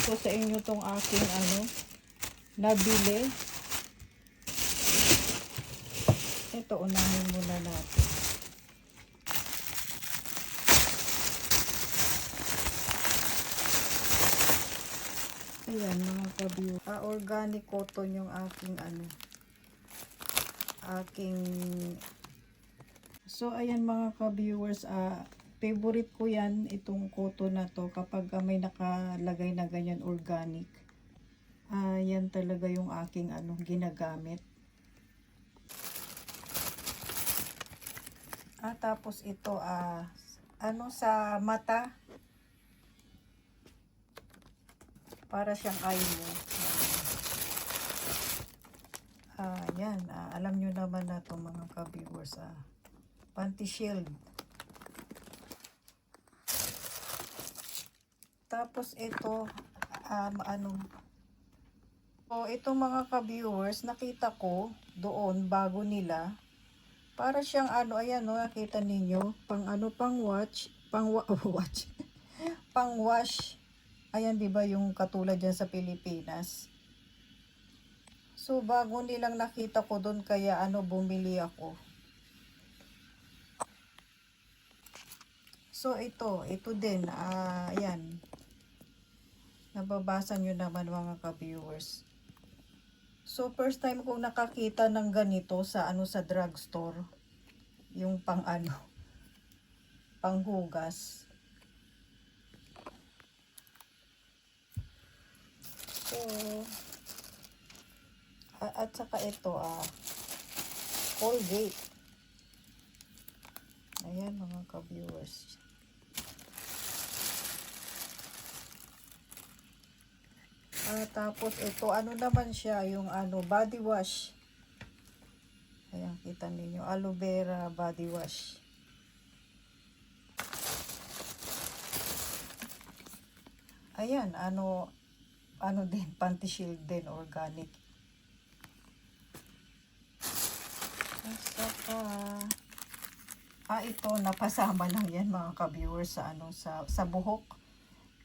ko sa inyo tong aking nabili. Ito, unahin muna natin. Ayan mga ka-view. Organic cotton yung aking So ayan mga ka-viewers, favorite ko yan itong cotton na to kapag may nakalagay na ganyan organic. Yan talaga yung aking ginagamit. Tapos ito sa mata, para siyang eye mo. Yan, alam nyo naman na to mga ka-viewers, panty shield. Tapos ito, ito mga ka-viewers, nakita ko doon bago nila. Para siyang ayan nakita ninyo, pang watch, pang wash. Ayan, 'di ba yung katulad diyan sa Pilipinas. So bago nilang nakita ko doon kaya bumili ako. So ito din, ayan. Nababasa nyo naman mga ka-viewers. So first time kong nakakita ng ganito sa sa drugstore. Yung panghugas. So at saka ito Colgate. Ayan mga ka-viewers. Tapos ito naman siya, yung body wash. Ayan, kita ninyo, aloe vera body wash. Ayan, din, panty shield din, organic. Saka ito napasama lang yan mga ka-viewers sa buhok.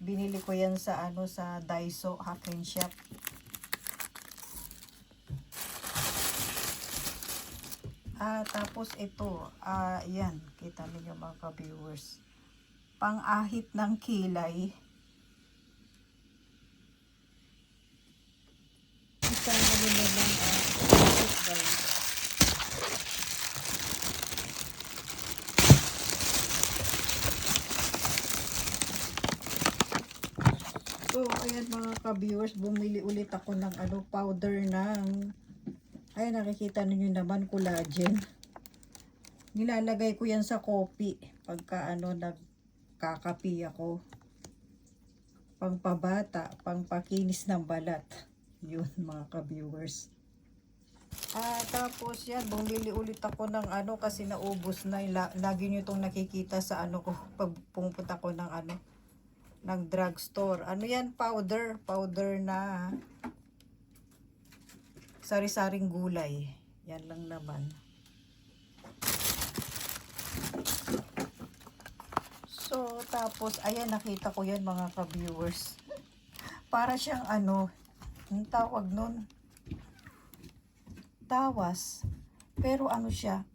Binili ko yan sa sa Daiso Hack and Shop. Tapos ito, yan, kita niyo mga ka-viewers. Pang-ahit ng kilay. Isang na lang So, ayan mga ka-viewers, bumili ulit ako ng powder ng, ayan, nakikita niyo naman, collagen. Nilalagay ko yan sa coffee pagka nagkakapi ako. Pangpabata, pangpakinis ng balat. Yun mga ka-viewers. Tapos yan, bumili ulit ako ng kasi naubos na. Lagi nyo itong nakikita sa ko pag pumunta ko ng ng drugstore. Yan, powder na sari-saring gulay. Yan lang naman. So, tapos, ayan, nakita ko yan mga ka-viewers. Para siyang ang tawag nun? Tawas. Pero siya?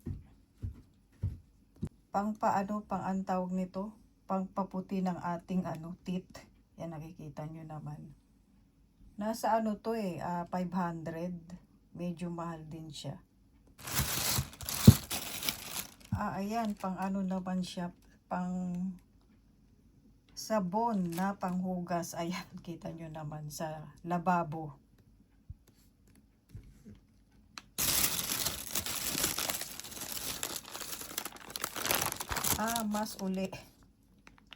Pang ang tawag nito? Pangpaputi ng ating teeth. Yan, nakikita nyo naman. Nasa to 500. Medyo mahal din siya. Ayan, pang naman siya, pang sabon na panghugas. Ayan, kita nyo naman sa lababo. Mas uli.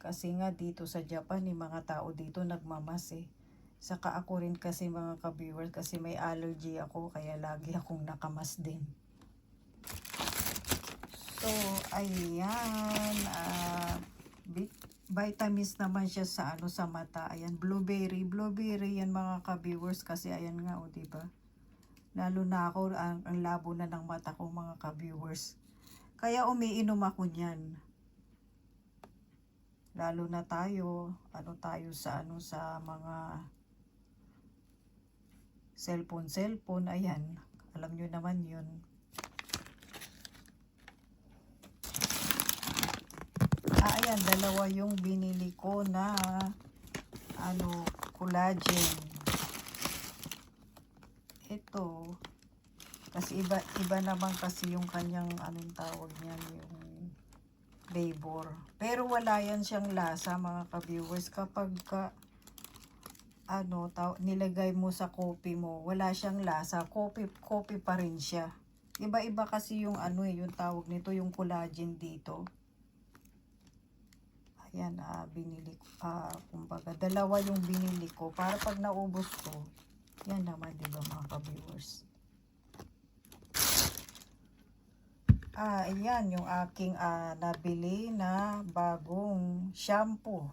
Kasi nga dito sa Japan, mga tao dito nagmamas Saka ako rin kasi mga ka-viewers, kasi may allergy ako, kaya lagi akong nakamas din. So, ayan, vitamins naman siya sa sa mata. Ayan, blueberry yan mga ka-viewers, kasi ayan nga diba? Lalo na ako, ang labo na ng mata ko mga ka-viewers. Kaya umiinom ako niyan. Lalo na tayo, tayo sa sa mga cellphone, ayan. Alam nyo naman yun. Ayan, dalawa yung binili ko na collagen. Ito, kasi iba naman kasi yung kanyang anong tawag niyan, yung flavor. Pero wala yan siyang lasa mga ka-viewers kapag nilagay mo sa coffee mo, wala siyang lasa, coffee pa rin siya. Iba-iba kasi yung yung tawag nito, yung collagen dito. Ayan, binili ko, kumbaga dalawa yung binili ko para pag naubos ko, yan naman, diba mga ka-viewers. Ayan yung aking nabili na bagong shampoo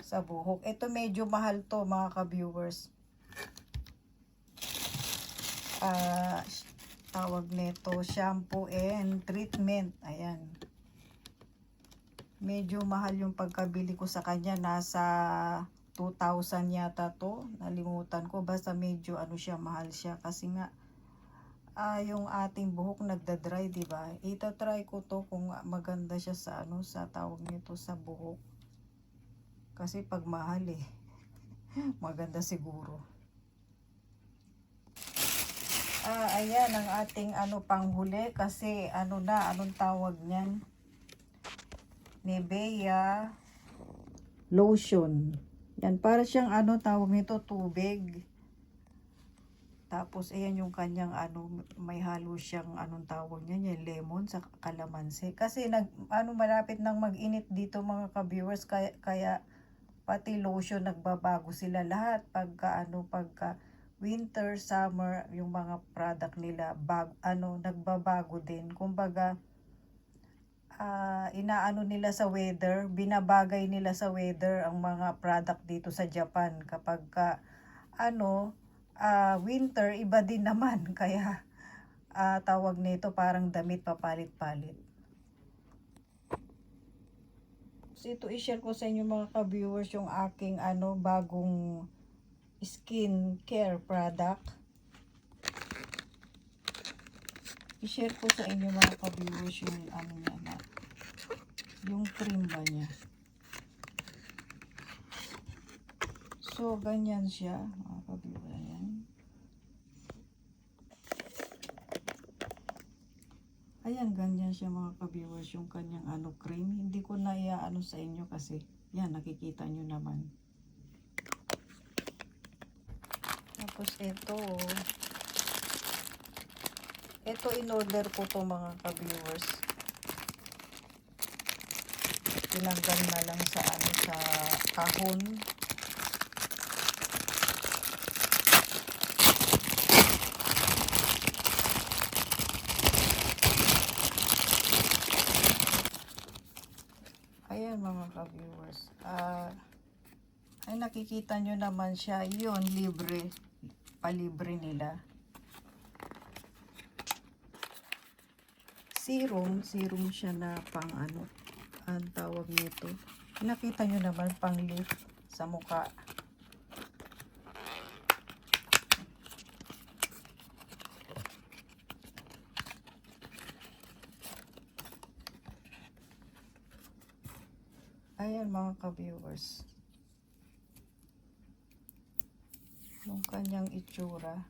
sa buhok. Ito medyo mahal to mga ka-viewers. Tawag nito shampoo and treatment. Ayan. Medyo mahal yung pagkabili ko sa kanya. Nasa 2,000 yata to. Nalimutan ko. Basta medyo siya, mahal siya. Kasi nga, yung ating buhok nagda-dry, diba? Ita-try ko to kung maganda siya sa sa tawag nito sa buhok. Kasi pag mahal maganda siguro. Ayan ang ating panghuli kasi anong tawag niyan? Nivea lotion. Yan, para siyang tawag nito, tubig. Tapos ayan yung kanyang may halo siyang tawag niyan, yung lemon sa kalamansi. Kasi malapit nang mag-init dito mga ka-viewers, kaya pati lotion nagbabago sila lahat pagka winter, summer, yung mga product nila nagbabago din. Kumbaga nila sa weather, binabagay nila sa weather ang mga product dito sa Japan. Kapag winter, iba din naman. Kaya tawag nito parang damit papalit-palit. So ito i-share ko sa inyo mga ka-viewers yung aking bagong skin care product. I-share ko sa inyo mga ka-viewers yung niya yung cream ba niya. So ganyan siya mga ka-viewers. Ayan, ganyan siya mga ka-viewers yung kanyang cream. Hindi ko na sa inyo kasi yan, nakikita nyo naman. Tapos ito in-order ko to mga ka-viewers. Tinanggal na lang sa sa kahon. Ayan mga ka-viewers. Ay nakikita nyo naman siya. Yun, libre. Palibre nila. Serum siya na pang ang tawag nito. Nakita nyo naman pang lift sa mukha. Ayan mga ka-viewers. Yung kanyang itsura.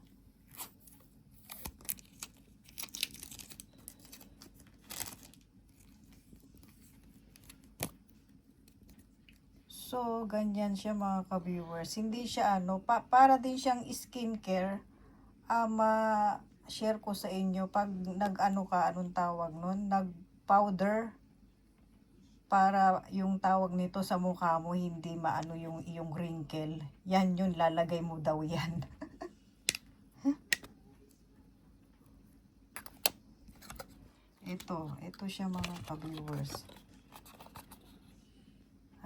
So, ganyan siya mga ka-viewers. Hindi siya para din siyang skincare. Share ko sa inyo pag anong tawag nun, nag-powder para yung tawag nito sa mukha mo hindi yung iyong wrinkle. Yan yun, lalagay mo daw yan. ito siya mga ka-viewers.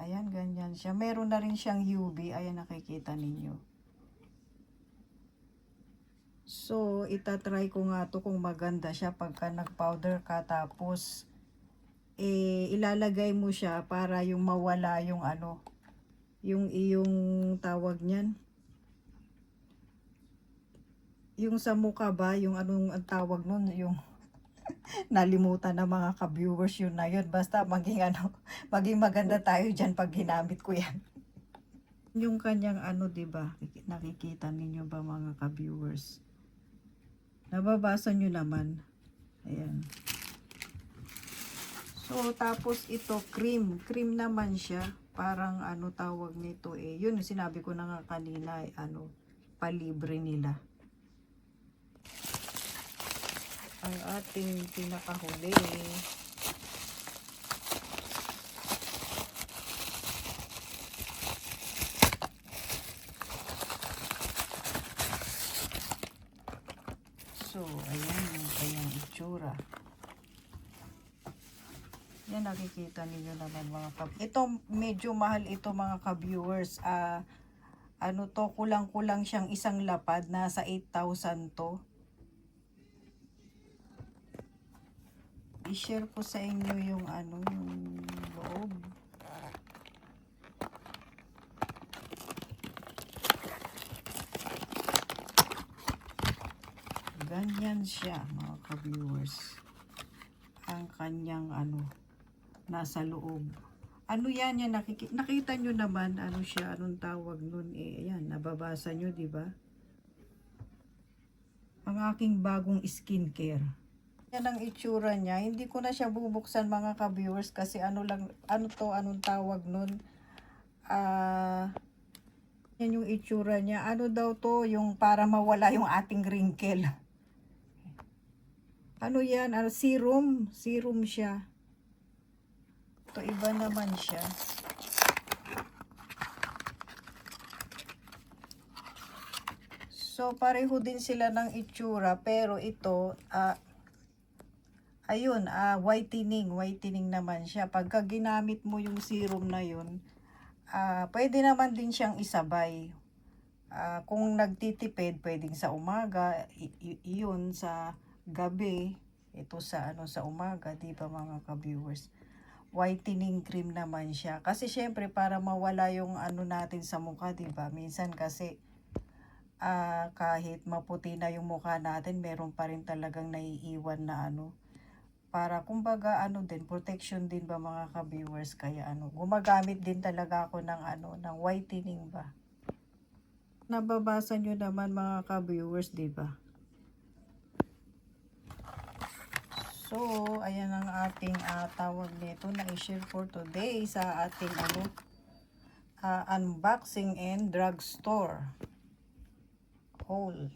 Ayan, ganyan siya. Meron na rin siyang UV. Ayan, nakikita ninyo. So, itatry ko nga to kung maganda siya pagka nag-powder ka. Tapos, ilalagay mo siya para yung mawala yung yung iyong tawag niyan. yung sa mukha ba, yung anong ang tawag nun, yung nalimutan ng mga ka-viewers yun na yun. Basta maging ano, maging maganda tayo dyan pag ginamit ko yan. Yung kanyang ano, 'di ba? Nakikita ninyo ba mga ka-viewers? Nababasa nyo naman. Ayan. So, tapos ito, cream. Cream naman siya. Parang ano tawag nito eh. Yun, sinabi ko na nga kanina, eh, ano, palibre nila. Ang ating pinakahuli. So, ayan yung kanyang itsura. Yan, nakikita ninyo naman mga ito, medyo mahal ito mga ka-viewers. Ano to, kulang-kulang siyang isang lapad. Nasa 8,000 to. I-share ko sa inyo yung ano, yung loob. Ganyan siya mga ka-viewers. Ang kanyang ano, nasa loob. Ano yan, yan nakita nyo naman, ano siya, anong tawag nun eh. Ayan, nababasa nyo, di ba? Ang aking bagong skincare. Yan ang itsura niya. Hindi ko na siya bubuksan mga ka-viewers kasi ano lang, ano to, anong tawag nun. Yan yung itsura niya. Ano daw to, yung para mawala yung ating wrinkle. Ano yan? Ano, serum. Serum siya. Ito iba naman siya. So pareho din sila ng itsura pero ito ayun, whitening naman siya. Pagka ginamit mo yung serum na yun, pwede naman din siyang isabay. Kung nagtitipid, pwedeng sa umaga, iyon sa gabi, ito sa ano sa umaga, di ba mga ka-viewers? Whitening cream naman siya. Kasi syempre para mawala yung ano natin sa mukha, di ba? Minsan kasi kahit maputi na yung mukha natin, meron pa rin talagang naiiwan na ano. Para kumbaga ano din, protection din ba mga ka-viewers, kaya ano, gumagamit din talaga ako ng ano, ng whitening ba. Nababasa nyo naman mga ka-viewers, di ba? So, ayan ang ating tawag nito na i-share for today sa ating ano, unboxing and drugstore haul.